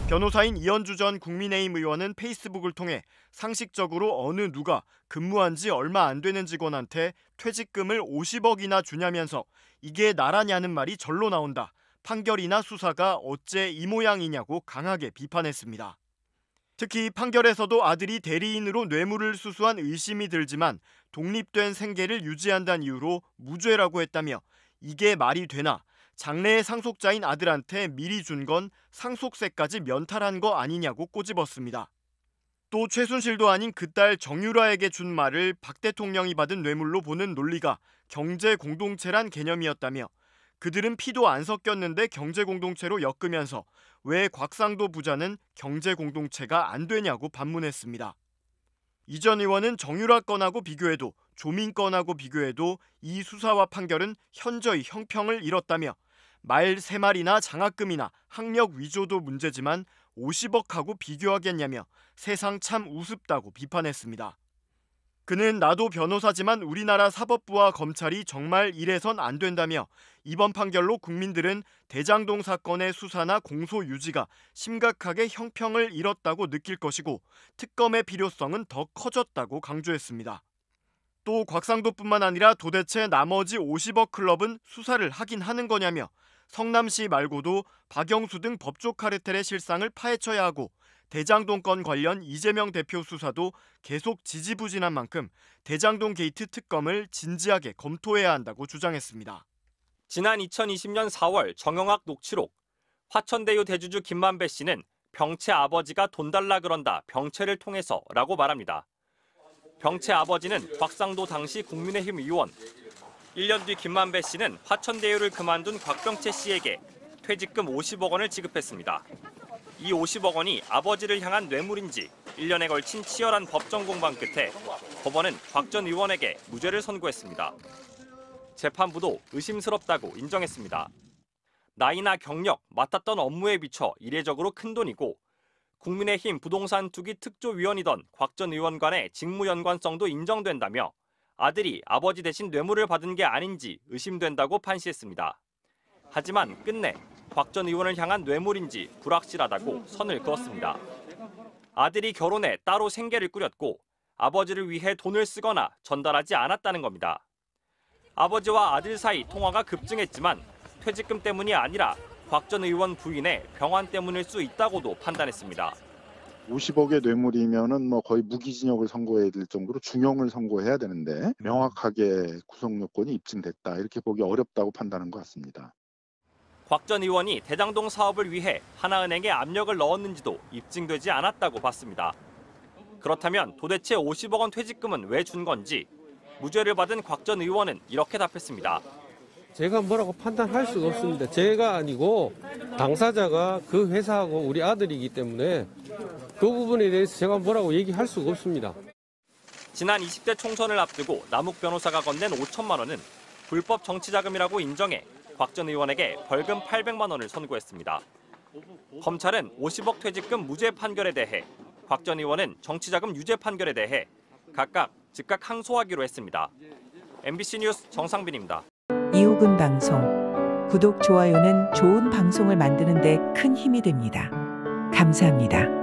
변호사인 이현주 전 국민의힘 의원은 페이스북을 통해 상식적으로 어느 누가 근무한 지 얼마 안 되는 직원한테 퇴직금을 50억이나 주냐면서 이게 나라냐는 말이 절로 나온다. 판결이나 수사가 어째 이 모양이냐고 강하게 비판했습니다. 특히 판결에서도 아들이 대리인으로 뇌물을 수수한 의심이 들지만 독립된 생계를 유지한다는 이유로 무죄라고 했다며 이게 말이 되나? 장래의 상속자인 아들한테 미리 준 건 상속세까지 면탈한 거 아니냐고 꼬집었습니다. 또 최순실도 아닌 그 딸 정유라에게 준 말을 박 대통령이 받은 뇌물로 보는 논리가 경제공동체란 개념이었다며 그들은 피도 안 섞였는데 경제공동체로 엮으면서 왜 곽상도 부자는 경제공동체가 안 되냐고 반문했습니다. 이 전 의원은 정유라 건하고 비교해도 조민 건하고 비교해도 이 수사와 판결은 현저히 형평을 잃었다며 말 3마리나 장학금이나 학력 위조도 문제지만 50억하고 비교하겠냐며 세상 참 우습다고 비판했습니다. 그는 나도 변호사지만 우리나라 사법부와 검찰이 정말 이래선 안 된다며 이번 판결로 국민들은 대장동 사건의 수사나 공소 유지가 심각하게 형평을 잃었다고 느낄 것이고 특검의 필요성은 더 커졌다고 강조했습니다. 또 곽상도뿐만 아니라 도대체 나머지 50억 클럽은 수사를 하긴 하는 거냐며 성남시 말고도 박영수 등 법조 카르텔의 실상을 파헤쳐야 하고 대장동 건 관련 이재명 대표 수사도 계속 지지부진한 만큼 대장동 게이트 특검을 진지하게 검토해야 한다고 주장했습니다. 지난 2020년 4월 정영학 녹취록. 화천대유 대주주 김만배 씨는 병채 아버지가 돈 달라 그런다 병채를 통해서라고 말합니다. 병채 아버지는 곽상도 당시 국민의힘 의원. 1년 뒤 김만배 씨는 화천대유를 그만둔 곽병채 씨에게 퇴직금 50억 원을 지급했습니다. 이 50억 원이 아버지를 향한 뇌물인지 1년에 걸친 치열한 법정 공방 끝에 법원은 곽 전 의원에게 무죄를 선고했습니다. 재판부도 의심스럽다고 인정했습니다. 나이나 경력, 맡았던 업무에 비춰 이례적으로 큰 돈이고 국민의힘 부동산 투기 특조위원이던 곽 전 의원 간의 직무 연관성도 인정된다며 아들이 아버지 대신 뇌물을 받은 게 아닌지 의심된다고 판시했습니다. 하지만 끝내 곽 전 의원을 향한 뇌물인지 불확실하다고 선을 그었습니다. 아들이 결혼해 따로 생계를 꾸렸고 아버지를 위해 돈을 쓰거나 전달하지 않았다는 겁니다. 아버지와 아들 사이 통화가 급증했지만 퇴직금 때문이 아니라 곽 전 의원 부인의 병환 때문일 수 있다고도 판단했습니다. 50억의 뇌물이면은 거의 무기징역을 선고해야 될 정도로 중형을 선고해야 되는데 명확하게 구성 요건이 입증됐다 이렇게 보기 어렵다고 판단한 것 같습니다. 곽 전 의원이 대장동 사업을 위해 하나은행에 압력을 넣었는지도 입증되지 않았다고 봤습니다. 그렇다면 도대체 50억 원 퇴직금은 왜 준 건지 무죄를 받은 곽 전 의원은 이렇게 답했습니다. 제가 뭐라고 판단할 수가 없습니다. 제가 아니고 당사자가 그 회사하고 우리 아들이기 때문에 그 부분에 대해서 제가 뭐라고 얘기할 수가 없습니다. 지난 20대 총선을 앞두고 남욱 변호사가 건넨 5천만 원은 불법 정치자금이라고 인정해 곽 전 의원에게 벌금 800만 원을 선고했습니다. 검찰은 50억 퇴직금 무죄 판결에 대해 곽 전 의원은 정치자금 유죄 판결에 대해 각각 즉각 항소하기로 했습니다. MBC 뉴스 정상빈입니다. 이호근 방송. 구독, 좋아요는 좋은 방송을 만드는 데 큰 힘이 됩니다. 감사합니다.